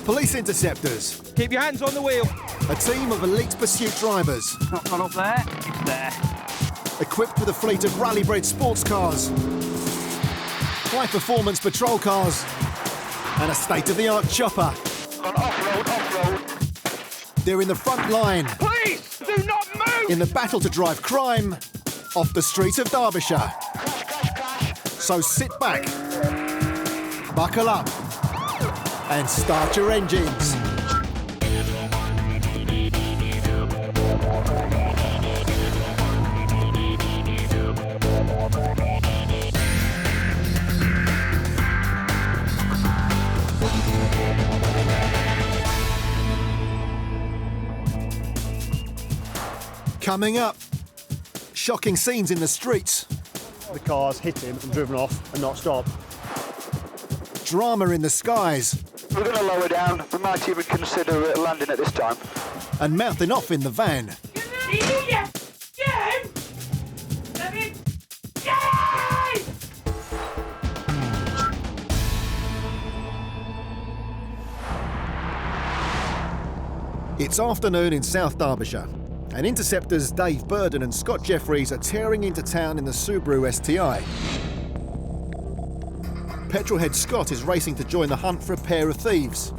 Police Interceptors. Keep your hands on the wheel. A team of elite pursuit drivers. Not gone up there, it's there. Equipped with a fleet of rally-bred sports cars, high-performance patrol cars, and a state-of-the-art chopper. On off-road. They're in the front line. Please, do not move! In the battle to drive crime off the streets of Derbyshire. So sit back, buckle up, and start your engines. Coming up, shocking scenes in the streets. The car's hit him and driven off and not stopped. Drama in the skies. We're going to lower down. We might even consider landing at this time. And mouthing off in the van. It's afternoon in South Derbyshire, and Interceptors Dave Burden and Scott Jeffries are tearing into town in the Subaru STI. Petrolhead Scott is racing to join the hunt for a pair of thieves.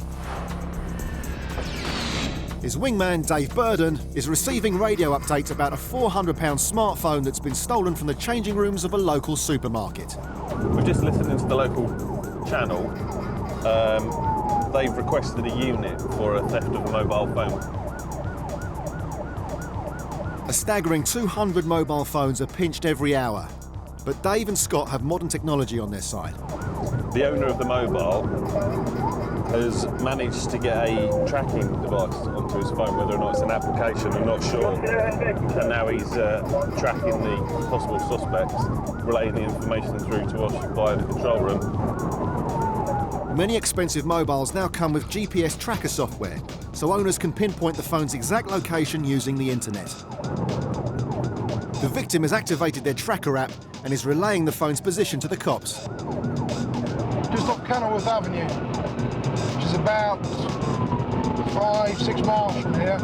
His wingman, Dave Burden, is receiving radio updates about a £400 smartphone that's been stolen from the changing rooms of a local supermarket. We're just listening to the local channel. They've requested a unit for a theft of a mobile phone. A staggering 200 mobile phones are pinched every hour, but Dave and Scott have modern technology on their side. The owner of the mobile has managed to get a tracking device onto his phone, whether or not it's an application, I'm not sure. And now he's tracking the possible suspects, relaying the information through to us via the control room. Many expensive mobiles now come with GPS tracker software, so owners can pinpoint the phone's exact location using the internet. The victim has activated their tracker app and is relaying the phone's position to the cops. Just up Kenilworth Avenue, which is about 5-6 miles from here.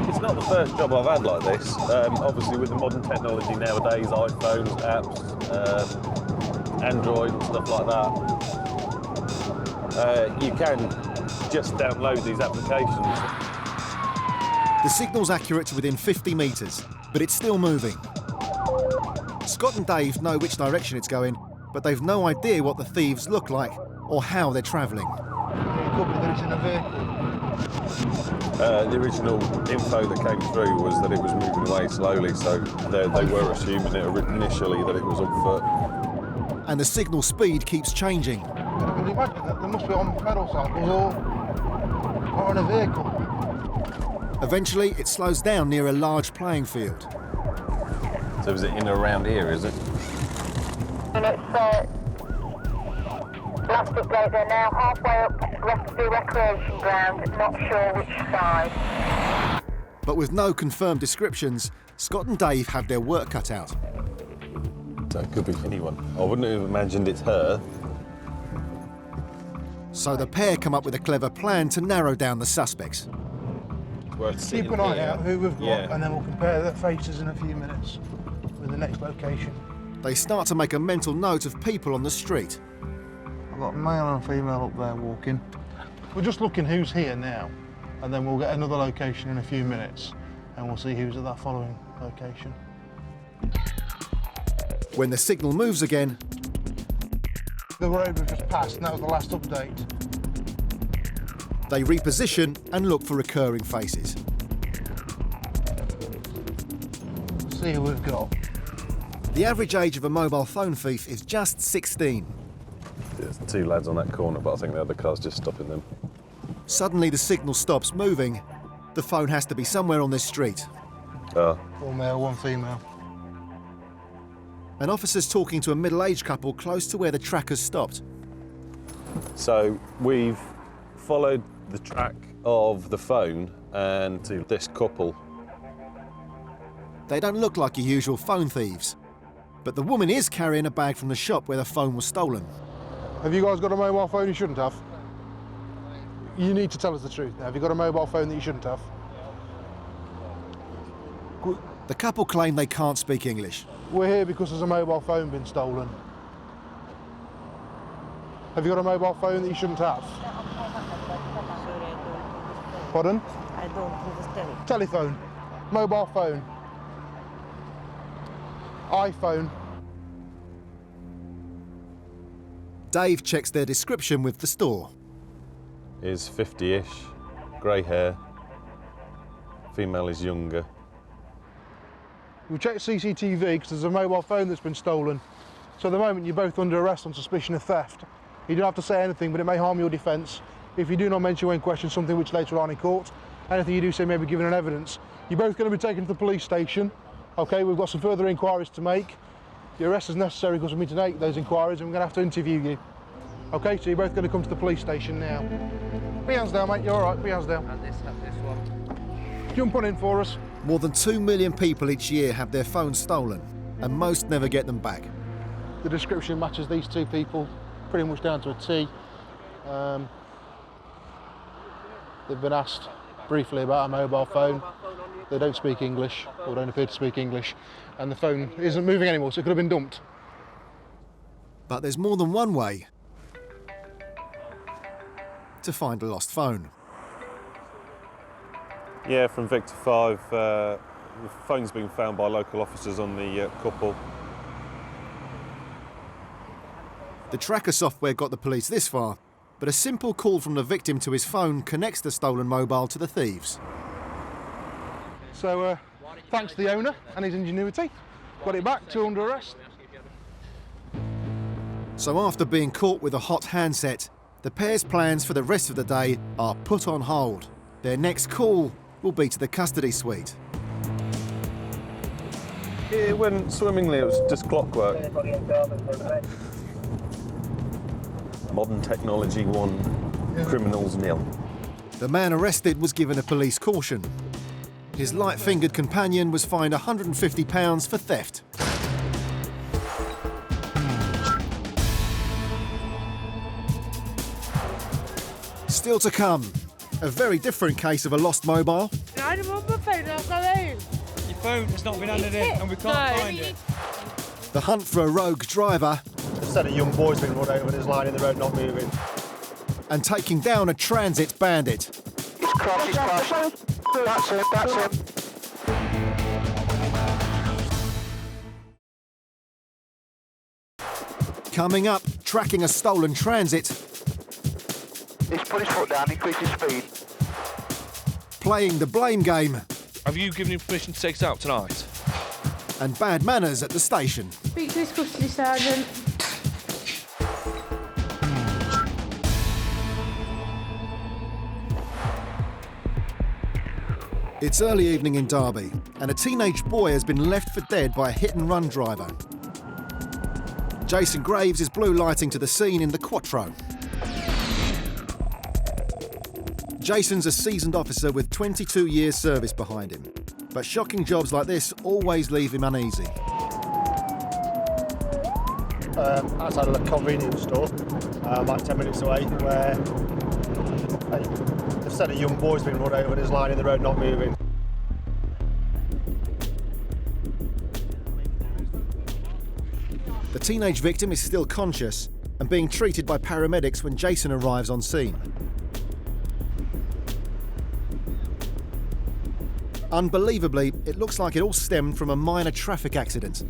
It's not the first job I've had like this. Obviously with the modern technology nowadays, iPhones, apps, Android and stuff like that, you can just download these applications. The signal's accurate to within 50 metres, but it's still moving. Scott and Dave know which direction it's going, but they've no idea what the thieves look like or how they're travelling. The original info that came through was that it was moving away slowly, so they were assuming it initially that it was on foot. And the signal speed keeps changing. Can you imagine that they must be on motorcycles or in a vehicle? Eventually, it slows down near a large playing field. So is it in and around here, is it? And it's plastic gate. They're now halfway up the recreation ground, not sure which side. But with no confirmed descriptions, Scott and Dave have their work cut out. So it could be anyone. I wouldn't have imagined it's her. So the pair come up with a clever plan to narrow down the suspects. Keep an eye out who we've got, and then we'll compare their faces in a few minutes with the next location. They start to make a mental note of people on the street. I've got a male and a female up there walking. We're just looking who's here now, and then we'll get another location in a few minutes, and we'll see who's at that following location. When the signal moves again, the road we've just passed, and that was the last update. They reposition and look for recurring faces. Let's see who we've got. The average age of a mobile phone thief is just 16. There's two lads on that corner, but I think the other car's just stopping them. Suddenly the signal stops moving. The phone has to be somewhere on this street. One male, one female. An officer's talking to a middle-aged couple close to where the tracker's stopped. So we've followed the track of the phone and to this couple. They don't look like your usual phone thieves, but the woman is carrying a bag from the shop where the phone was stolen. Have you guys got a mobile phone you shouldn't have? You need to tell us the truth now. Have you got a mobile phone that you shouldn't have? The couple claim they can't speak English. We're here because there's a mobile phone been stolen. Have you got a mobile phone that you shouldn't have? Pardon? I don't understand. Telephone, mobile phone, iPhone. Dave checks their description with the store. Is 50-ish, grey hair. Female is younger. We'll check CCTV because there's a mobile phone that's been stolen. So at the moment you're both under arrest on suspicion of theft. You don't have to say anything, but it may harm your defence. If you do not mention when questioned something which later on in court, anything you do say may be given an evidence. You're both going to be taken to the police station. Okay, we've got some further inquiries to make. The arrest is necessary because we need to make those inquiries and we're going to have to interview you. Okay, so you're both going to come to the police station now. Put your hands down, mate, you're all right, put your hands down. And this one. Jump on in for us. More than 2 million people each year have their phones stolen, and most never get them back. The description matches these two people pretty much down to a T. They've been asked briefly about a mobile phone. They don't speak English, or don't appear to speak English, and the phone isn't moving anymore, so it could have been dumped. But there's more than one way to find a lost phone. Yeah, from Victor 5, the phone's been found by local officers on the couple. The tracker software got the police this far, but a simple call from the victim to his phone connects the stolen mobile to the thieves. So, thanks to the owner and his ingenuity, got it back, two under arrest. So after being caught with a hot handset, the pair's plans for the rest of the day are put on hold. Their next call will be to the custody suite. It went swimmingly, it was just clockwork. Modern technology won, criminals nil. The man arrested was given a police caution. His light-fingered companion was fined £150 for theft. Still to come, a very different case of a lost mobile. I don't want my phone, I've got home. Your phone has not been handed in and we can't find it. The hunt for a rogue driver. They've said a young boy's been run over and is lying in the road not moving. And taking down a transit bandit. He's crossed, he's crossed. That's him, that's him. Coming up, tracking a stolen transit. He's put his foot down, increased his speed. Playing the blame game. Have you given him permission to take us out tonight? And bad manners at the station. Speak to his custody sergeant. It's early evening in Derby, and a teenage boy has been left for dead by a hit-and-run driver. Jason Graves is blue lighting to the scene in the Quattro. Jason's a seasoned officer with 22 years service behind him, but shocking jobs like this always leave him uneasy. Outside of a convenience store, about 10 minutes away, where they've said a young boy's been run over and is lying in the road not moving. The teenage victim is still conscious and being treated by paramedics when Jason arrives on scene. Unbelievably, it looks like it all stemmed from a minor traffic accident.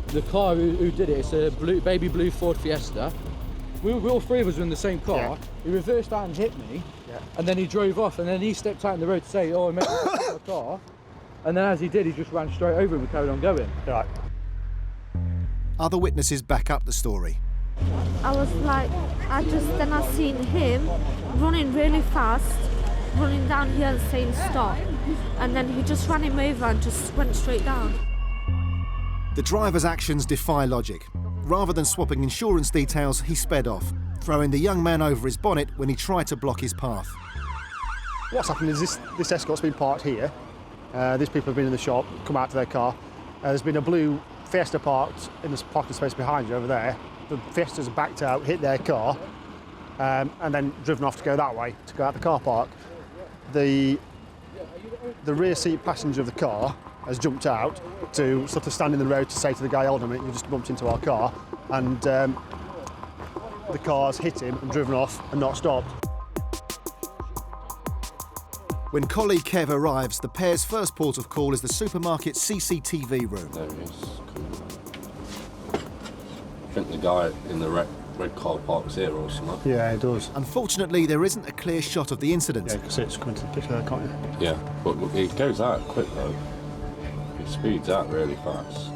The car who did it, it's a baby blue Ford Fiesta. We all three of us were in the same car. Yeah. He reversed out and hit me, and then he drove off, and then he stepped out in the road to say, "Oh, I made a car," and then as he did, he just ran straight over him and carried on going. Right. Other witnesses back up the story. I was like, I seen him running really fast, running down here and saying stop, and then he just ran him over and just went straight down. The driver's actions defy logic. Rather than swapping insurance details, he sped off, throwing the young man over his bonnet when he tried to block his path. What's happened is this Escort's been parked here. These people have been in the shop, come out to their car. There's been a blue Fiesta parked in this parking space behind you over there. The Fiestas are backed out, hit their car, and then driven off to go that way, to go out the car park. The rear seat passenger of the car has jumped out to sort of stand in the road to say to the guy, hold on a minute, you just bumped into our car, and the car's hit him and driven off and not stopped. When colleague Kev arrives, the pair's first port of call is the supermarket CCTV room. There he is. I think the guy in the red car park's here or something. Yeah, it does. Unfortunately, there isn't a clear shot of the incident. Yeah, you can see it's coming to the picture there, can't you? Yeah, but it goes out quick though. It speeds out really fast.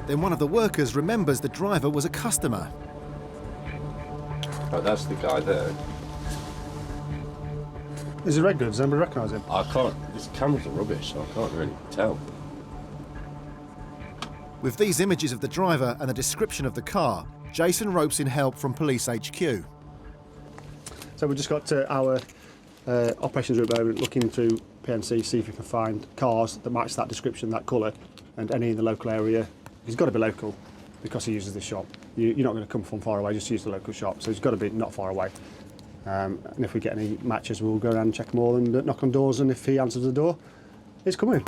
Then one of the workers remembers the driver was a customer. Oh, that's the guy there. Is he regular? Does anybody recognise him? I can't. These cameras are rubbish, so I can't really tell. With these images of the driver and the description of the car, Jason ropes in help from Police HQ. So we've just got our operations room over looking through PNC, see if we can find cars that match that description, that colour, and any in the local area. He's got to be local because he uses this shop. You're not going to come from far away, just use the local shop, so he's got to be not far away. And if we get any matches, we'll go around and check them all and knock on doors, and if he answers the door, he's coming.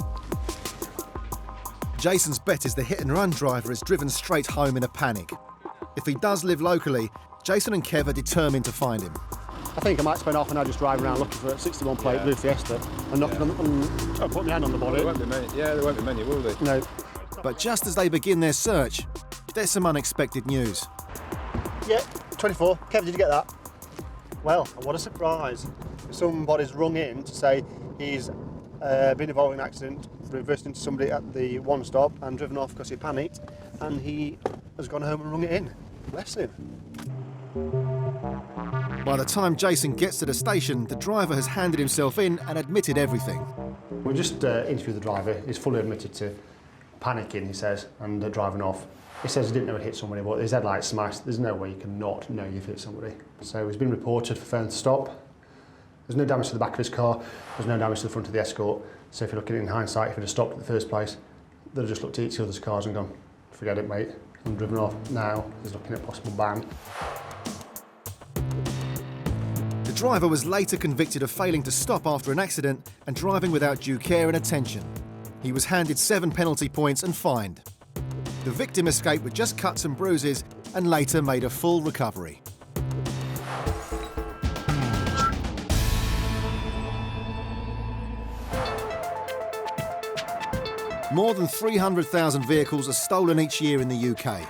Jason's bet is the hit-and-run driver is driven straight home in a panic. If he does live locally, Jason and Kev are determined to find him. I think I might spend half an hour just driving around looking for a 61 plate blue Fiesta and knocking on put my hand on the bonnet. There won't be many, there won't be many, will there? No. But just as they begin their search, there's some unexpected news. Yeah, 24. Kev, did you get that? Well, what a surprise. Somebody's rung in to say he's been involved in an accident, reversed into somebody at the one stop and driven off because he panicked, and he has gone home and rung it in. Bless him. By the time Jason gets to the station, the driver has handed himself in and admitted everything. We just interviewed the driver. He's fully admitted to panicking, he says, and driving off. He says he didn't know he'd hit somebody, but his headlights smashed. There's no way you can not know you've hit somebody. So he's been reported for failing to stop. There's no damage to the back of his car. There's no damage to the front of the Escort. So if you're looking in hindsight, if he'd have stopped at the first place, they'd have just looked at each other's cars and gone, forget it, mate, and driven off. Now he's looking at a possible ban. The driver was later convicted of failing to stop after an accident and driving without due care and attention. He was handed 7 penalty points and fined. The victim escaped with just cuts and bruises and later made a full recovery. More than 300,000 vehicles are stolen each year in the UK.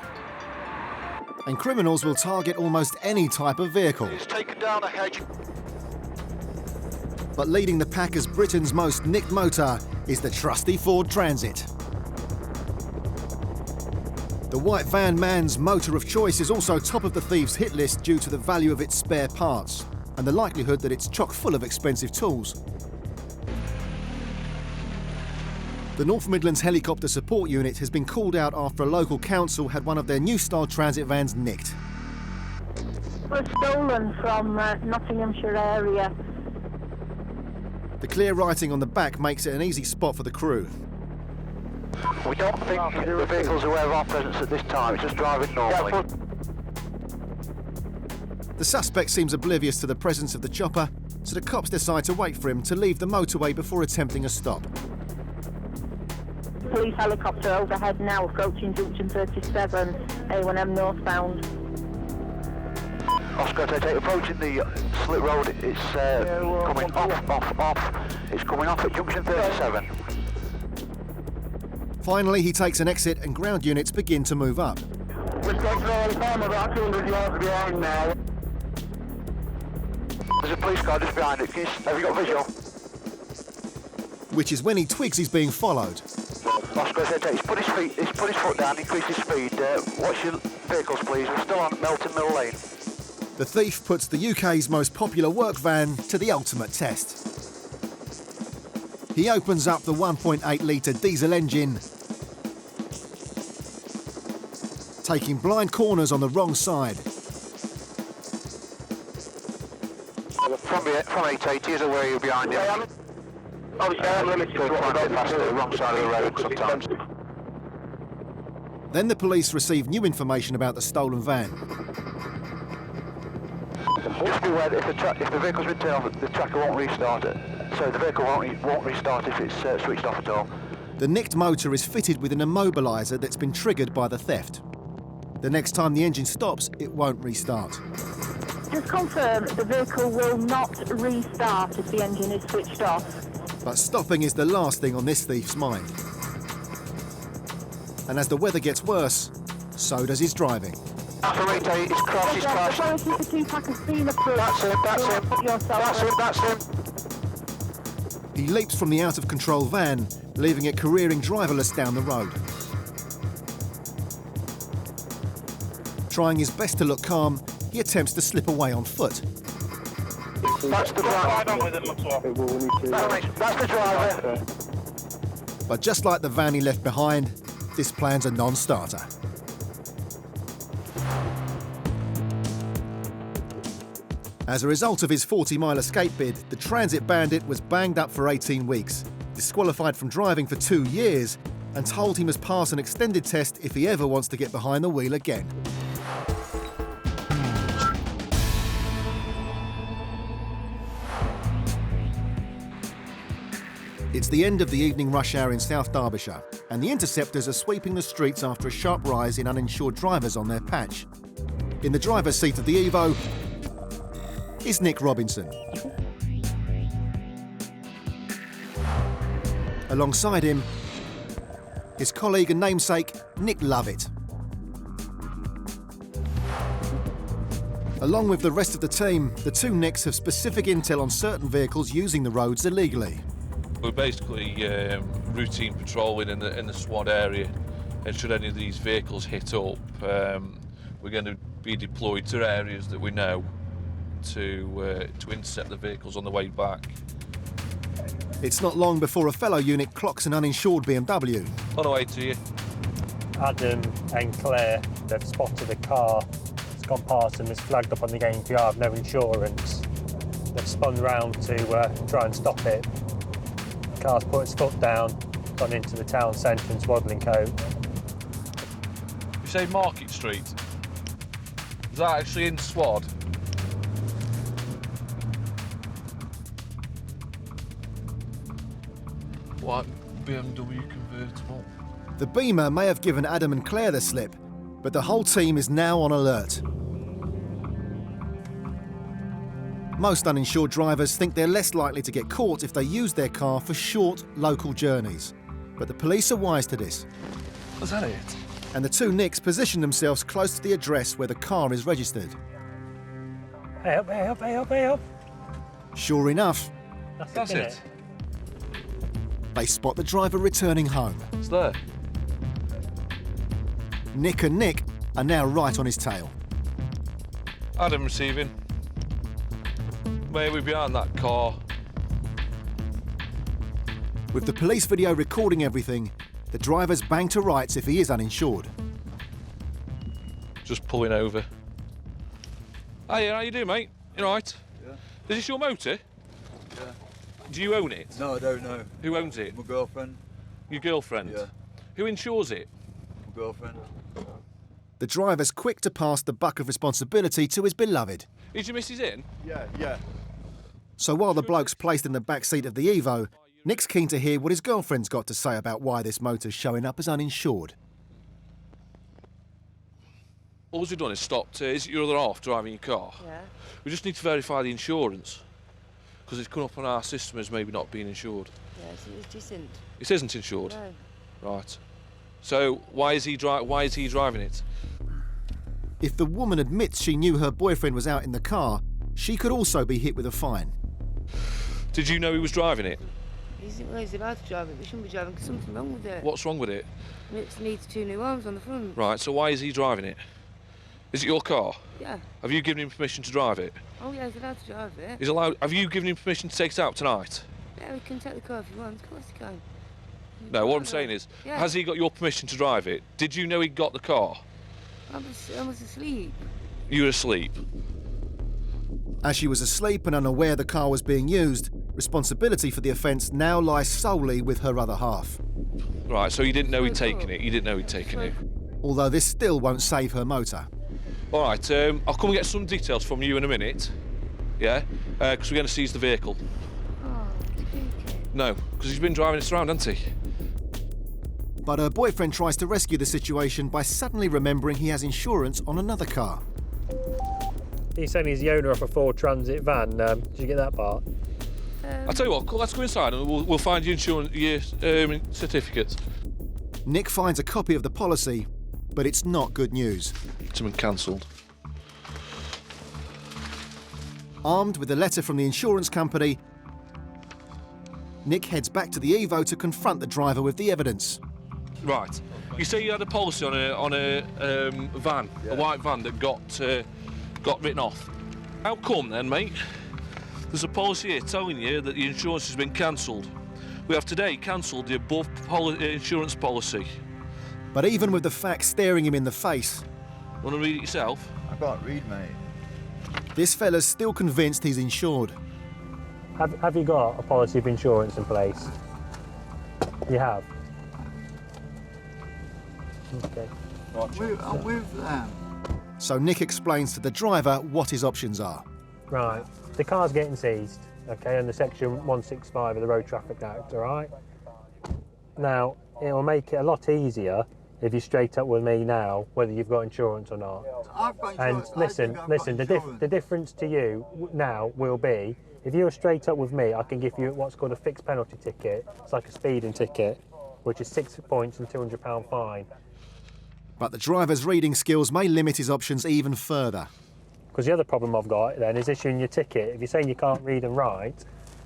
And criminals will target almost any type of vehicle. It's taken down a hedge. But leading the pack as Britain's most nicked motor is the trusty Ford Transit. The white van man's motor of choice is also top of the thieves' hit list due to the value of its spare parts and the likelihood that it's chock full of expensive tools. The North Midlands Helicopter Support Unit has been called out after a local council had one of their new style transit vans nicked. Was stolen from Nottinghamshire area. The clear writing on the back makes it an easy spot for the crew. We don't think the vehicle's aware of our presence at this time, it's just driving normally. The suspect seems oblivious to the presence of the chopper, so the cops decide to wait for him to leave the motorway before attempting a stop. Police helicopter overhead now, approaching junction 37, A1M northbound. Oscar, take approaching the Slit Road, it's coming off. It's coming off at junction 37. Finally, he takes an exit and ground units begin to move up. We've got about 200 yards behind now. There's a police car just behind it. Have you got visual? Which is when he twigs he's being followed. Oscar, he's put his foot down, increased his speed. Watch your vehicles, please. We're still on Melton Mill Lane. The thief puts the UK's most popular work van to the ultimate test. He opens up the 1.8-litre diesel engine, taking blind corners on the wrong side. From 880, is aware you're behind him. Obviously, I'm limited to what we're past the wrong side of the road sometimes. Then the police receive new information about the stolen van. Just beware that if the vehicle's been turned off, the tracker won't restart it. So the vehicle won't restart if it's switched off at all. The nicked motor is fitted with an immobiliser that's been triggered by the theft. The next time the engine stops, it won't restart. Just confirm the vehicle will not restart if the engine is switched off. But stopping is the last thing on this thief's mind. And as the weather gets worse, so does his driving. Operator, he's crashed, he's crashed. That's him. He leaps from the out-of-control van, leaving it careering driverless down the road. Trying his best to look calm, he attempts to slip away on foot. That's the driver. That's the driver. But just like the van he left behind, this plan's a non-starter. As a result of his 40-mile escape bid, the transit bandit was banged up for 18 weeks, disqualified from driving for 2 years, and told he must pass an extended test if he ever wants to get behind the wheel again. It's the end of the evening rush hour in South Derbyshire, and the Interceptors are sweeping the streets after a sharp rise in uninsured drivers on their patch. In the driver's seat of the Evo is Nick Robinson. Alongside him, his colleague and namesake, Nick Lovett. Along with the rest of the team, the two Nicks have specific intel on certain vehicles using the roads illegally. We're basically routine patrolling in the SWAT area, and should any of these vehicles hit up, we're going to be deployed to areas that we know to intercept the vehicles on the way back. It's not long before a fellow unit clocks an uninsured BMW. On the way to you. Adam and Claire, they've spotted a car that's gone past them, it's flagged up on the ANPR, no insurance. They've spun round to try and stop it. The car's put its foot down, gone into the town centre in swaddling coat. You say Market Street? Is that actually in Swad? What BMW convertible? The Beamer may have given Adam and Claire the slip, but the whole team is now on alert. Most uninsured drivers think they're less likely to get caught if they use their car for short, local journeys. But the police are wise to this. Was that it? And the two Nicks position themselves close to the address where the car is registered. Hey up, hey up, hey up, hey up. Sure enough, That's it. they spot the driver returning home. It's there. Nick and Nick are now right on his tail. Adam receiving. Maybe behind that car. With the police video recording everything, the driver's bang to rights if he is uninsured. Just pulling over. Hey, how you doing, mate? You all right? Yeah. Is this your motor? Yeah. Do you own it? No, I don't know. Who owns it? My girlfriend. Your girlfriend? Yeah. Who insures it? My girlfriend. The driver's quick to pass the buck of responsibility to his beloved. Is your missus in? Yeah. So while the bloke's placed in the back seat of the Evo, Nick's keen to hear what his girlfriend's got to say about why this motor's showing up as uninsured. All we've done is stopped. Is it your other half driving your car? Yeah. We just need to verify the insurance, because it's come up on our system as maybe not being insured. Yes, it isn't. It isn't insured? No. Right. So why is he driving it? If the woman admits she knew her boyfriend was out in the car, she could also be hit with a fine. Did you know he was driving it? He's allowed to drive it, but he shouldn't be driving because something's wrong with it. What's wrong with it? It needs 2 new arms on the front. Right, so why is he driving it? Is it your car? Yeah. Have you given him permission to drive it? Oh yeah, he's allowed to drive it. He's allowed. Have you given him permission to take it out tonight? Yeah, we can take the car if he wants. Of course he can. No, what I'm saying is, Yeah. has he got your permission to drive it? Did you know he got the car? I was asleep. You were asleep. As she was asleep and unaware the car was being used, responsibility for the offence now lies solely with her other half. Right, so you didn't know he'd taken it. You didn't know he'd taken it. Although this still won't save her motor. All right, I'll come and get some details from you in a minute. Yeah, because we're going to seize the vehicle. Oh, No, because he's been driving us around, hasn't he? But her boyfriend tries to rescue the situation by suddenly remembering he has insurance on another car. He's saying he's the owner of a Ford Transit van. Did you get that part? I'll tell you what, let's go inside and we'll find your insurance, your certificates. Nick finds a copy of the policy, but it's not good news. It's been cancelled. Armed with a letter from the insurance company, Nick heads back to the Evo to confront the driver with the evidence. Right. You say you had a policy on a van, a white van that got written off. How come then, mate? There's a policy here telling you that the insurance has been cancelled. We have today cancelled the above insurance policy. But even with the facts staring him in the face... Want to read it yourself? I can't read, mate. This fella's still convinced he's insured. Have you got a policy of insurance in place? You have? Okay. I'm with them. So Nick explains to the driver what his options are. Right. The car's getting seized, okay, under Section 165 of the Road Traffic Act, all right? Now, it'll make it a lot easier if you're straight up with me now, whether you've got insurance or not. I've got And insurance. listen, the difference to you now will be, if you're straight up with me, I can give you what's called a fixed penalty ticket. It's like a speeding ticket, which is 6 points and £200 fine. But the driver's reading skills may limit his options even further. Because the other problem I've got then is issuing your ticket. If you're saying you can't read and write,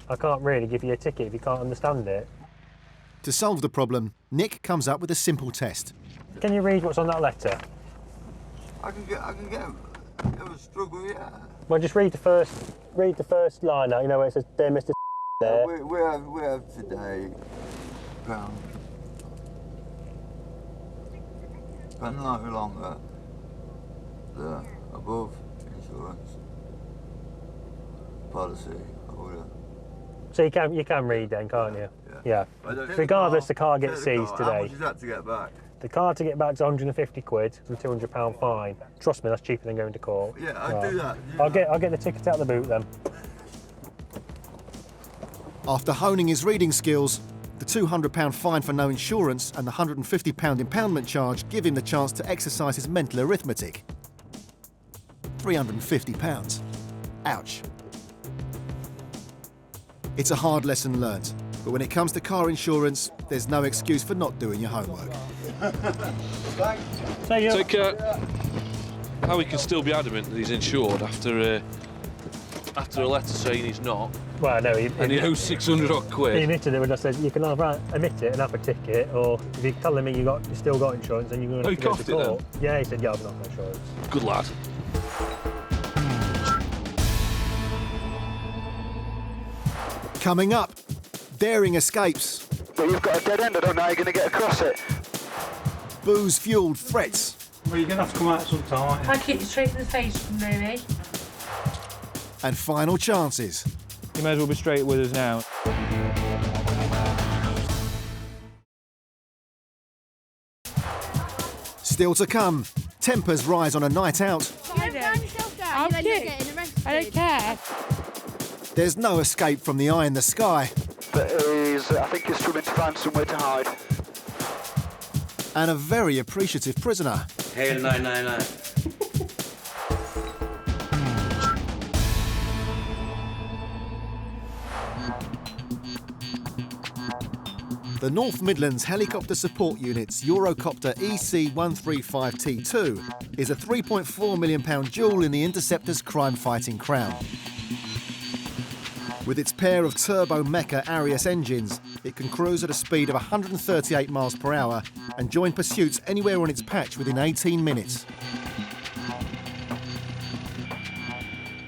I can't really give you a ticket if you can't understand it. To solve the problem, Nick comes up with a simple test. Can you read what's on that letter? I can get a struggle, yeah. Well, just read the first line out. You know where it says, "Dear Mr. there." We have today found no longer the above insurance policy order. So you can read then, can't you? Yeah. Regardless, the car gets seized today. How much is that to get back? The car to get back is 150 quid and £200 fine. Trust me, that's cheaper than going to court. Yeah, I'll do that. I'll get the ticket out of the boot then. After honing his reading skills, the £200 fine for no insurance and the £150 impoundment charge give him the chance to exercise his mental arithmetic. £350. Ouch. It's a hard lesson learnt, but when it comes to car insurance, there's no excuse for not doing your homework. How he can still be adamant that he's insured after a letter saying he's not. Well, no, he owes 600 odd quid. He admitted it when I said you can either admit it and have a ticket, or if you're telling me you still got insurance, then you're going to have to go to court. Yeah, he said, yeah, I've not got insurance. Good lad. Coming up, daring escapes. But you've got a dead end, I don't know how you're going to get across it. Booze-fueled threats. Well, you're going to have to come out sometime. I'll kick you straight in the face, Ruby. And final chances. You may as well be straight with us now. Still to come, tempers rise on a night out. I don't care. There's no escape from the eye in the sky. But I think he's struggling to find somewhere to hide. And a very appreciative prisoner. Hail 999. The North Midlands Helicopter Support Unit's Eurocopter EC-135T2 is a £3.4 million jewel in the Interceptors crime-fighting crown. With its pair of turbo Mecha Arias engines, it can cruise at a speed of 138 miles per hour and join pursuits anywhere on its patch within 18 minutes.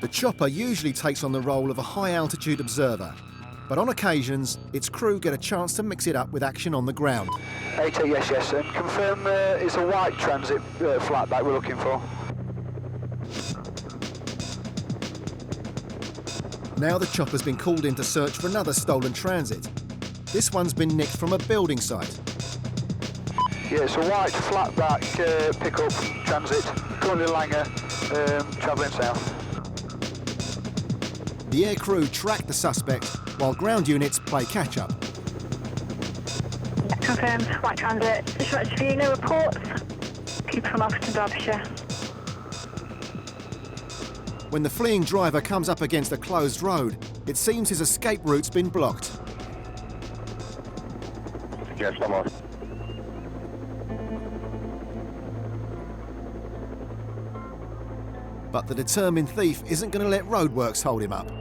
The chopper usually takes on the role of a high-altitude observer, but on occasions, its crew get a chance to mix it up with action on the ground. AT, yes, and confirm it's a white transit flatback we're looking for. Now the chopper's been called in to search for another stolen transit. This one's been nicked from a building site. Yeah, it's a white flatback pickup transit, currently Langer, travelling south. The air crew track the suspect while ground units play catch-up. Confirmed, White Transit. Dispatch view, no reports. Keep from Oxford, Derbyshire. When the fleeing driver comes up against a closed road, it seems his escape route's been blocked. Yes, I'm on. But the determined thief isn't going to let roadworks hold him up.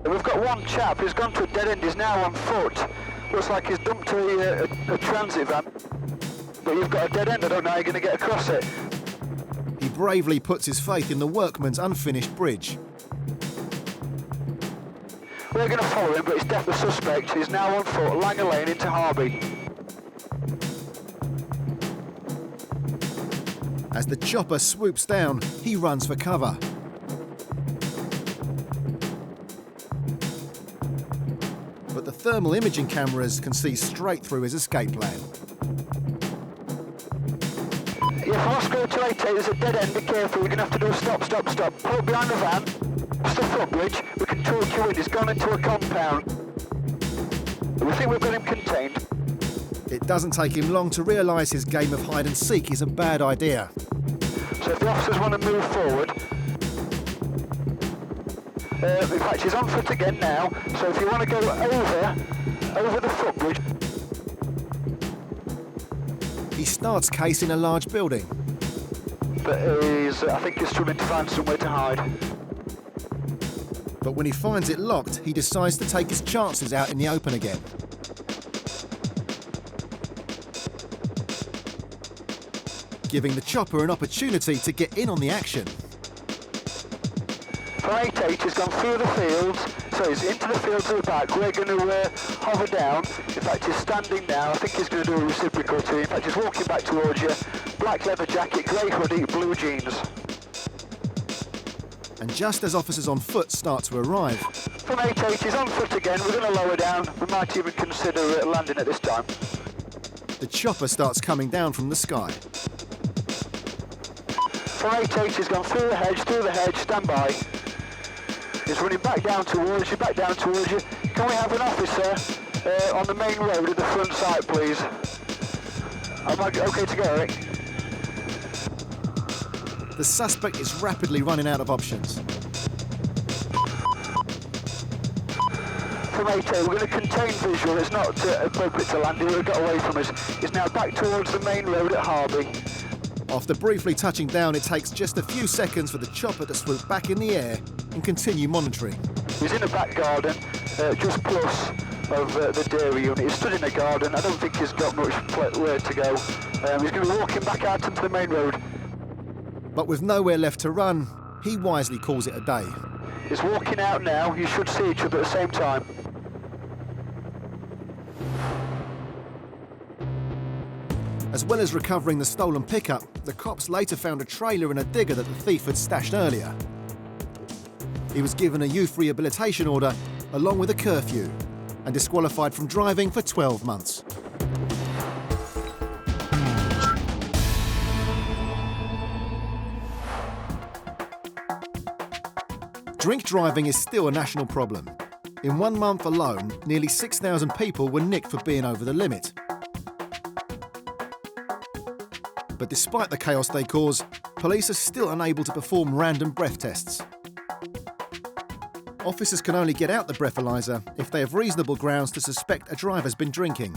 We've got one chap who's gone to a dead end, he's now on foot. Looks like he's dumped a transit van. But you've got a dead end, I don't know how you're going to get across it. He bravely puts his faith in the workman's unfinished bridge. We're going to follow him, but it's definitely the suspect. He's now on foot, Langer Lane into Harby. As the chopper swoops down, he runs for cover. But the thermal imaging cameras can see straight through his escape plan. Yeah, from Oscar to 88, there's a dead end, be careful, we're going to have to do a stop. Pull up behind the van, it's the footbridge, we can talk you in, he's gone into a compound. We think we've got him contained. It doesn't take him long to realise his game of hide and seek is a bad idea. So if the officers want to move forward, in fact he's on foot again now, so if you want to go over the footbridge. He starts casing a large building. But I think he's struggling to find somewhere to hide. But when he finds it locked, he decides to take his chances out in the open again. Giving the chopper an opportunity to get in on the action. From 88, he's gone through the fields, so he's into the fields at the back. We're going to hover down. In fact, he's standing now. I think he's going to do a reciprocal to you. In fact, he's walking back towards you. Black leather jacket, grey hoodie, blue jeans. And just as officers on foot start to arrive... From 88, he's on foot again. We're going to lower down. We might even consider landing at this time. The chopper starts coming down from the sky. From 88, he's gone through the hedge, stand by. He's running back down towards you. Can we have an officer on the main road at the front side, please? Am I okay to go, Eric? The suspect is rapidly running out of options. From 88, we're going to contain visual. It's not appropriate to land. He would have got away from us. He's now back towards the main road at Harby. After briefly touching down, it takes just a few seconds for the chopper to swoop back in the air and continue monitoring. He's in a back garden, just plus of the dairy unit. He's stood in a garden. I don't think he's got much where to go. He's going to be walking back out into the main road. But with nowhere left to run, he wisely calls it a day. He's walking out now. You should see each other at the same time. As well as recovering the stolen pickup, the cops later found a trailer and a digger that the thief had stashed earlier. He was given a youth rehabilitation order along with a curfew and disqualified from driving for 12 months. Drink driving is still a national problem. In 1 month alone, nearly 6,000 people were nicked for being over the limit. But despite the chaos they cause, police are still unable to perform random breath tests. Officers can only get out the breathalyzer if they have reasonable grounds to suspect a driver's been drinking.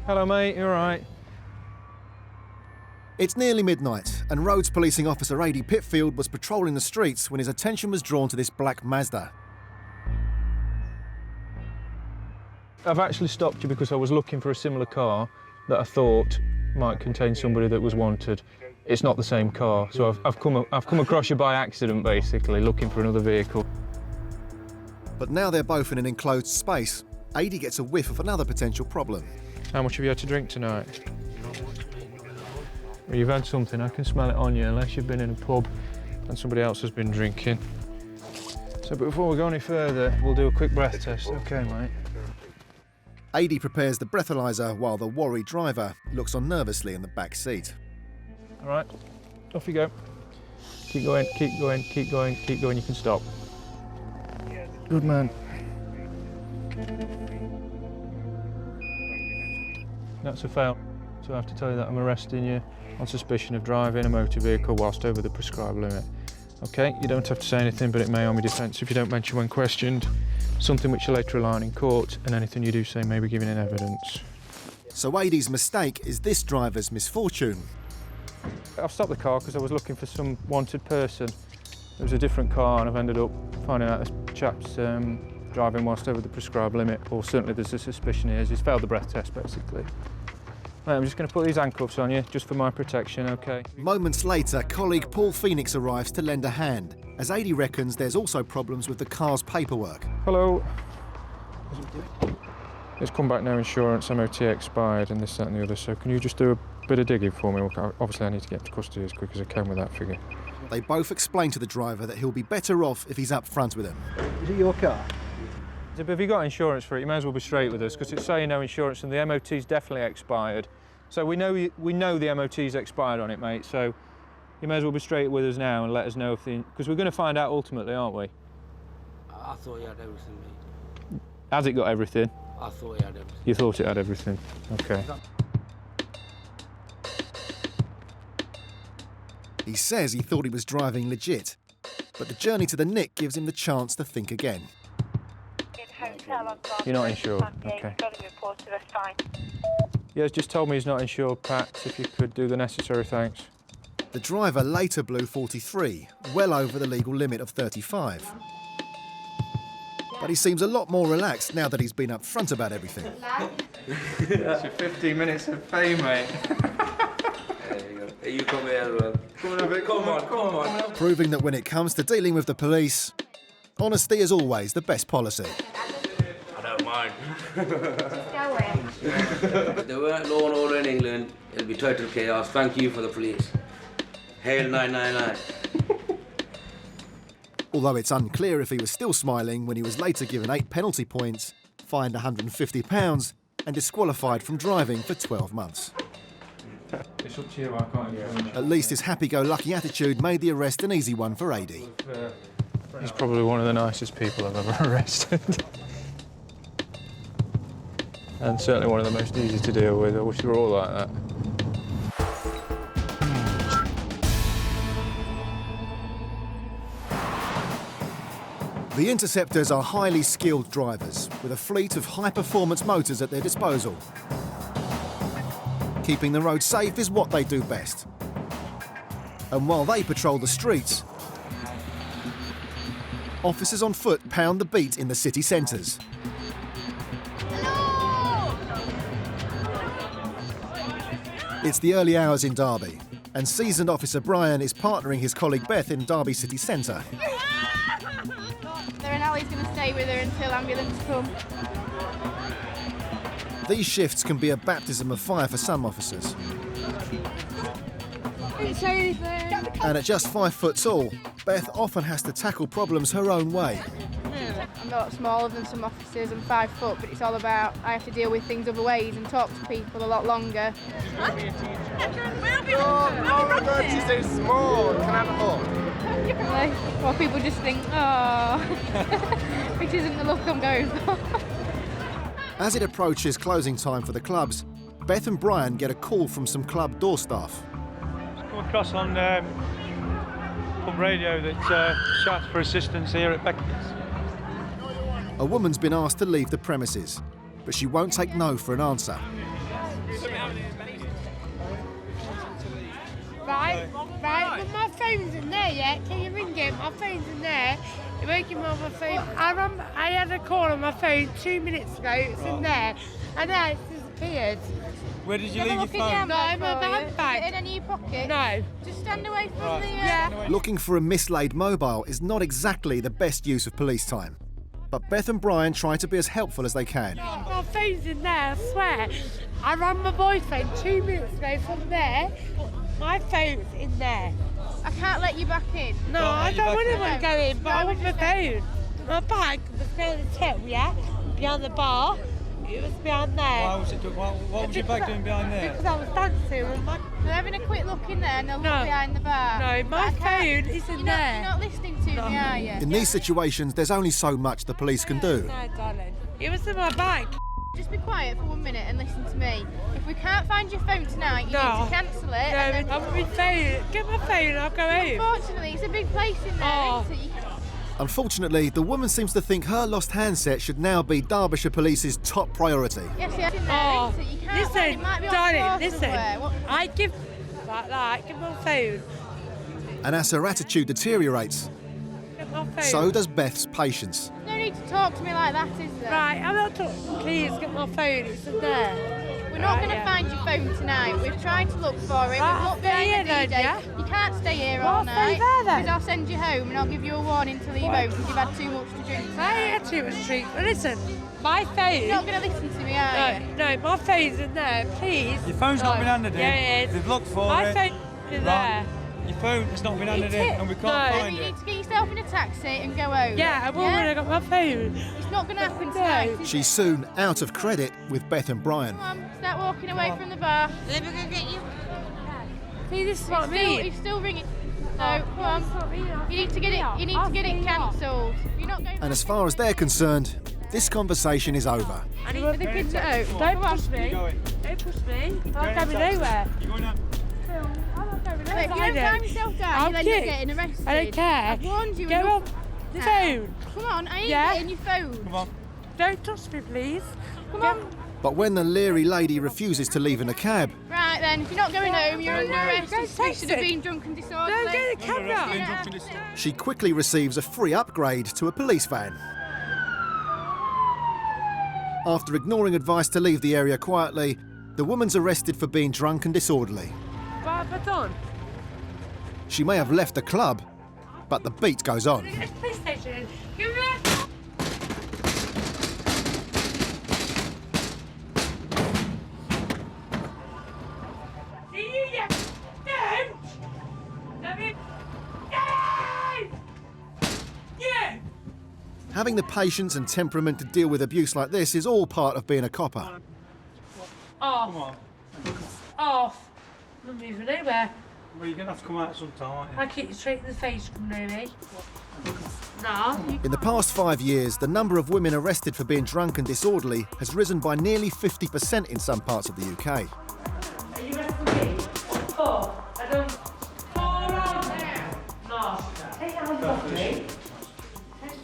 Hello, mate, you all right? It's nearly midnight, and Roads Policing Officer Aidy Pitfield was patrolling the streets when his attention was drawn to this black Mazda. I've actually stopped you because I was looking for a similar car that I thought might contain somebody that was wanted. It's not the same car, so I've come across you by accident, basically, looking for another vehicle. But now they're both in an enclosed space, Aidy gets a whiff of another potential problem. How much have you had to drink tonight? Well, you've had something, I can smell it on you, unless you've been in a pub and somebody else has been drinking. So before we go any further, we'll do a quick breath test, okay, mate? Aidy prepares the breathalyzer while the worried driver looks on nervously in the back seat. All right, off you go. Keep going, keep going, keep going, keep going. You can stop. Good man. That's a fail. So I have to tell you that I'm arresting you on suspicion of driving a motor vehicle whilst over the prescribed limit. Okay, you don't have to say anything, but it may harm your defence if you don't mention when questioned, something which you later rely on in court, and anything you do say may be given in evidence. So Aidy's mistake is this driver's misfortune. I've stopped the car because I was looking for some wanted person. It was a different car, and I've ended up finding out this chap's driving whilst over the prescribed limit, or certainly there's a suspicion he is. He's failed the breath test, basically. Right, I'm just going to put these handcuffs on you, just for my protection, OK? Moments later, colleague Paul Phoenix arrives to lend a hand, as Aidy reckons there's also problems with the car's paperwork. Hello. It's come back, no insurance, MOT expired, and this, that and the other, so can you just do a bit of digging for me? Obviously I need to get to custody as quick as I can with that figure. They both explain to the driver that he'll be better off if he's up front with them. Is it your car? If you've got insurance for it, you may as well be straight with us, because it's saying no insurance and the MOT's definitely expired. So we know the MOT's expired on it, mate, so you may as well be straight with us now and let us know if because we're going to find out ultimately, aren't we? I thought you had everything, mate. Has it got everything? I thought you had everything. You thought it had everything? OK. He says he thought he was driving legit, but the journey to the nick gives him the chance to think again. You're not insured? OK. Yeah, he's just told me he's not insured, Pat. If you could do the necessary, thanks. The driver later blew 43, well over the legal limit of 35. But he seems a lot more relaxed now that he's been up front about everything. That's your 15 minutes of fame, mate. There you go. You come here as well. Come on. Proving that when it comes to dealing with the police, honesty is always the best policy. I don't mind. If there weren't law and order in England, it'll be total chaos. Thank you for the police. Hail 999. Although it's unclear if he was still smiling when he was later given 8 penalty points, fined £150 and disqualified from driving for 12 months. It's up to you, I can't. At least his happy-go-lucky attitude made the arrest an easy one for Aidy. He's probably one of the nicest people I've ever arrested. And certainly one of the most easy to deal with. I wish they were all like that. The Interceptors are highly skilled drivers with a fleet of high-performance motors at their disposal. Keeping the road safe is what they do best. And while they patrol the streets, officers on foot pound the beat in the city centres. It's the early hours in Derby, and seasoned officer Brian is partnering his colleague Beth in Derby city centre. Ali's going to stay with her until ambulance come. These shifts can be a baptism of fire for some officers. And at just 5 foot tall, Beth often has to tackle problems her own way. I'm a lot smaller than some officers, I'm 5 foot, but it's all about I have to deal with things other ways and talk to people a lot longer. Oh my God, she's so small. Can I have a hug? Well, people just think, oh, which isn't the look I'm going for. As it approaches closing time for the clubs, Beth and Brian get a call from some club door staff. I've come across on pub radio that shouts for assistance here at Beckett's. A woman's been asked to leave the premises, but she won't take no for an answer. Right, but my phone's in there yet. Can you ring it? My phone's in there. You're making my phone. I had a call on my phone 2 minutes ago. It's in there, and now it's disappeared. Where did you leave your phone? No, in my handbag. In any of your pocket? No. Just stand away from the... Yeah. Looking for a mislaid mobile is not exactly the best use of police time. But Beth and Brian try to be as helpful as they can. My phone's in there, I swear. I ran my boy's phone 2 minutes ago from there. My phone's in there. I can't let you back in. No, I don't want to go in, but I want my phone. My bag was down the till, yeah? Behind the bar. It was behind there. What was your bag doing behind there? Because I was dancing and my They're having a quick look in there and they'll look behind the bar. No, my phone isn't there. You're not listening to me, are you? In these situations, there's only so much the police can do. No, darling. It was in my bag. Just be quiet for 1 minute and listen to me. If we can't find your phone tonight, you need to cancel it. No, and then... I'm my phone. Get my phone and I'll go home. Unfortunately, it's a big place in there, isn't it? Unfortunately, the woman seems to think her lost handset should now be Derbyshire Police's top priority. Yes, it's in there, isn't it? You can't find it. It might be on the darling, floor listen. somewhere. I give like give my phone. And as her attitude deteriorates, Get my phone. so does Beth's patience. No need to talk to me like that, is there? Right, I'm not talking. Please get my phone. It's in there. We're not going to find your phone tonight. We've tried to look for it. We've looked behind the DJ. You can't stay here all night. Because I'll send you home and I'll give you a warning to leave home because you've had too much to drink. I had too much to drink. But listen, my phone. You're not going to listen to me, are you? No, my phone's in there. Please. Your phone's not been handed in. Yeah, it is. They've looked for my it. My phone is there. Your phone has not been handed in and we can't find You it. need to get yourself in a taxi and go home. Yeah, I will when I got my phone. It's not going to happen tonight, is She's soon out of credit with Beth and Brian. Come on, start walking away from the bar. Let me go get you. See, this is what I mean. It's still ringing. No, come on. You need to get it. You need to get it cancelled. You're not going. And as far as they're concerned, this conversation is over. I need for the kids at home. Don't push me. Don't push me. I'm going nowhere. You're going up. If you don't calm yourself down, you'll end up getting arrested. I don't care. I've warned you. Get off the phone. Come on, I ain't getting your phone. Come on. Don't touch me, please. Come on. But when the leery lady refuses to leave in a cab, Right then, if you're not going home, you're under arrest. Go You take should have it. been drunk and disorderly. No, get the camera. she quickly receives a free upgrade to a police van. After ignoring advice to leave the area quietly, the woman's arrested for being drunk and disorderly. What have I done? She may have left the club, but the beat goes on. Get to the police station. Give me that. Having the patience and temperament to deal with abuse like this is all part of being a copper. Off. Off. I'm not moving anywhere. Well, you're going to have to come out sometime, aren't you? I kick you straight in the face from near me. No. In the past 5 years, the number of women arrested for being drunk and disorderly has risen by nearly 50% in some parts of the UK. Are you ready for me? 4. I don't. 4 on there. No. Take your hands off me.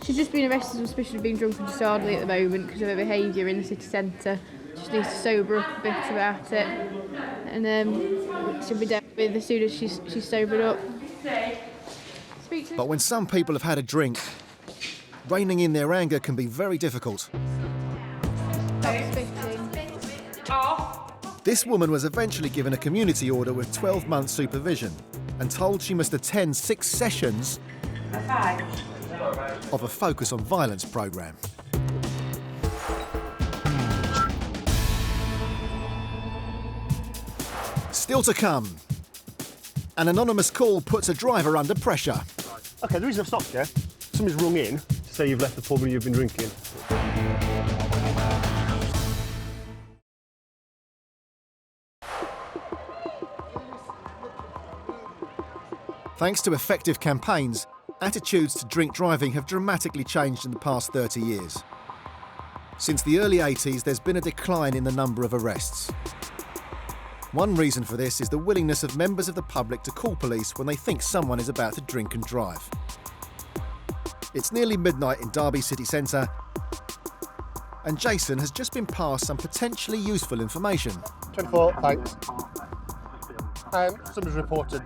She's just been arrested on suspicion of being drunk and disorderly at the moment because of her behaviour in the city centre. She needs to sober up a bit about it, and she'll be dealt with as soon as she's sobered up. But when some people have had a drink, reining in their anger can be very difficult. This woman was eventually given a community order with 12 months supervision and told she must attend 6 sessions of a focus on violence programme. Still to come, an anonymous call puts a driver under pressure. OK, the reason I've stopped you, somebody's rung in to say you've left the pub and you've been drinking. Thanks to effective campaigns, attitudes to drink driving have dramatically changed in the past 30 years. Since the early 80s, there's been a decline in the number of arrests. One reason for this is the willingness of members of the public to call police when they think someone is about to drink and drive. It's nearly midnight in Derby city centre, and Jason has just been passed some potentially useful information. 24, thanks. Somebody's reported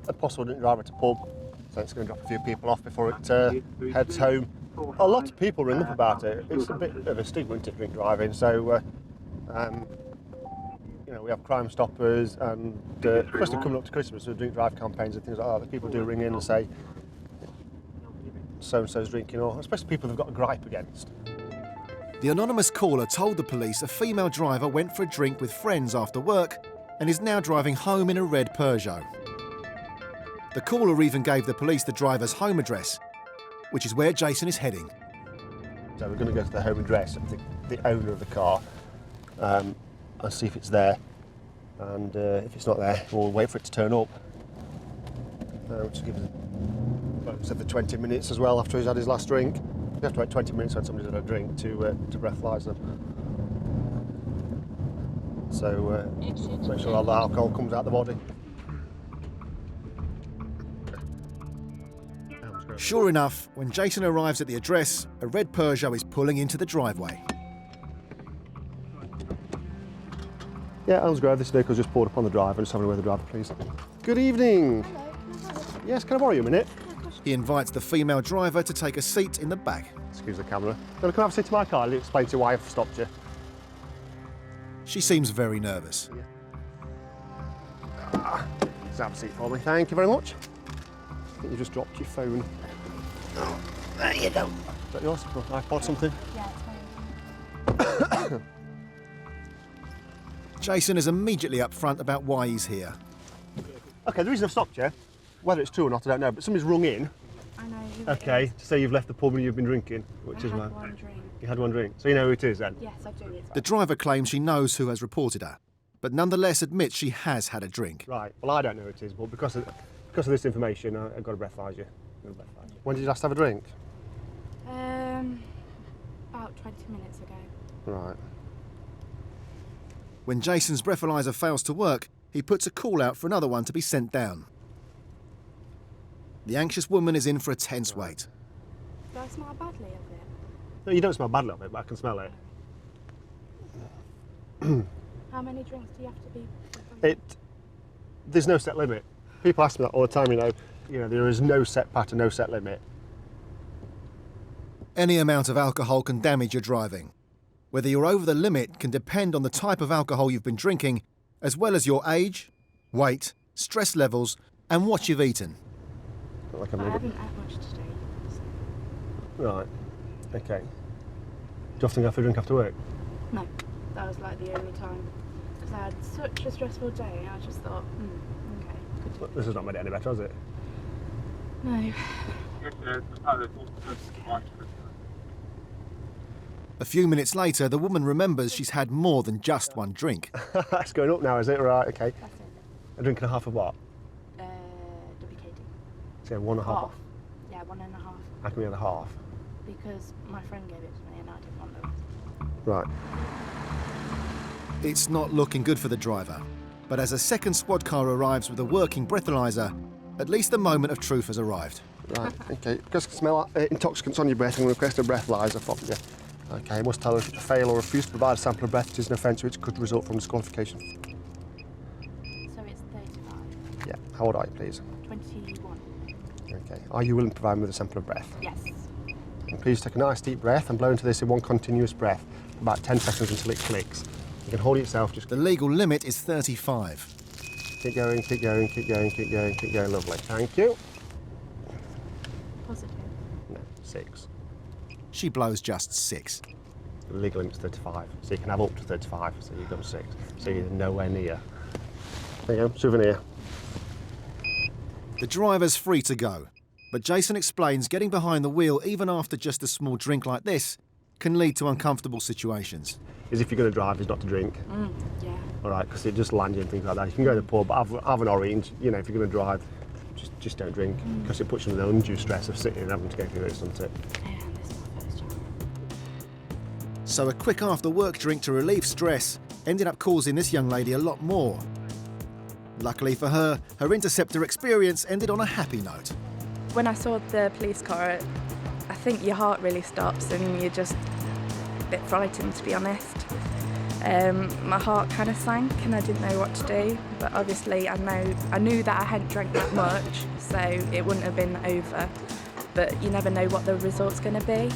a possible drink driver at a pub, so it's going to drop a few people off before it heads home. A lot of people ring up about it. It's a bit of a stigma to drink driving, so you know, we have Crime Stoppers, and especially coming up to Christmas with drink drive campaigns and things like that, that people do ring in and say so-and-so's drinking, or especially people they've got a gripe against. The anonymous caller told the police a female driver went for a drink with friends after work and is now driving home in a red Peugeot. The caller even gave the police the driver's home address, which is where Jason is heading. So we're going to go to the home address of the owner of the car and see if it's there. and if it's not there, we'll wait for it to turn up. Which will give us the 20 minutes as well after he's had his last drink. You have to wait 20 minutes when somebody's had a drink to breathalyse them. So make sure all the alcohol comes out the body. Sure enough, when Jason arrives at the address, a red Peugeot is pulling into the driveway. Yeah, Elmsgrove, this vehicle's just pulled up on the drive. I'm just having a word with the driver, please. Good evening. Hello. Yes, can I borrow you a minute? He invites the female driver to take a seat in the back. Excuse the camera. Can I have a seat in my car? I'll explain to you why I've stopped you. She seems very nervous. Just have a seat for me. Thank you very much. I think you just dropped your phone. Oh, there you go. Is that yours? Or iPod something? Yeah, it's fine. Jason is immediately upfront about why he's here. Okay, the reason I've stopped you, whether it's true or not, I don't know, but somebody's rung in. I know who Okay, it is. to say you've left the pub and you've been drinking, which is I had one drink. You had one drink, so you know who it is then? Yes, I do. The driver claims she knows who has reported her, but nonetheless admits she has had a drink. Right, well I don't know who it is, but because of this information, I've got to breathalyse you. When did you last have a drink? About 20 minutes ago. Right. When Jason's breathalyser fails to work, he puts a call out for another one to be sent down. The anxious woman is in for a tense wait. Do I smell badly of it? No, you don't smell badly of it, but I can smell it. How many drinks do you have to be? There's no set limit. People ask me that all the time, you know, there is no set pattern, no set limit. Any amount of alcohol can damage your driving. Whether you're over the limit can depend on the type of alcohol you've been drinking, as well as your age, weight, stress levels, and what you've eaten. I haven't had much today. So. Right, okay. Do you often go for a drink after work? No, that was like the only time. Because I had such a stressful day and I just thought, okay. Well, this has not made it any better, has it? No. A few minutes later, the woman remembers she's had more than just one drink. That's going up now, is it? Right, okay. That's it. A drink and a half of what? WKD. So 1.5? Half. Yeah, 1.5. How can we have a half? Because my friend gave it to me and I didn't want them. Right. It's not looking good for the driver, but as a second squad car arrives with a working breathalyser, at least the moment of truth has arrived. Right, okay. Because I can smell intoxicants on your breath, I'm going to request a breathalyser from you. Okay, you must tell us to fail or refuse to provide a sample of breath, which is an offence which could result from disqualification. So it's 35. Yeah. How old are you, please? 21. Okay. Are you willing to provide me with a sample of breath? Yes. And please take a nice deep breath and blow into this in one continuous breath, about 10 seconds until it clicks. You can hold it yourself, just... The legal limit is 35. Keep going, keep going, keep going, keep going, keep going. Lovely. Thank you. Positive. No, 6. She blows just 6. The legal limit's 35, so you can have up to 35, so you've done 6. So you're nowhere near. There you go, souvenir. The driver's free to go, but Jason explains getting behind the wheel, even after just a small drink like this, can lead to uncomfortable situations. Is if you're going to drive, is not to drink. Yeah. All right, because it just lands you and things like that. You can go to the pub, have an orange, you know, if you're going to drive, just don't drink, because it puts you under the undue stress of sitting and having to go through this, doesn't it? Yeah, this is my first time. So a quick after-work drink to relieve stress ended up causing this young lady a lot more. Luckily for her, her Interceptor experience ended on a happy note. When I saw the police car, I think your heart really stops and you're just a bit frightened, to be honest. My heart kind of sank and I didn't know what to do, but obviously I knew that I hadn't drank that much, so it wouldn't have been over. But you never know what the result's going to be.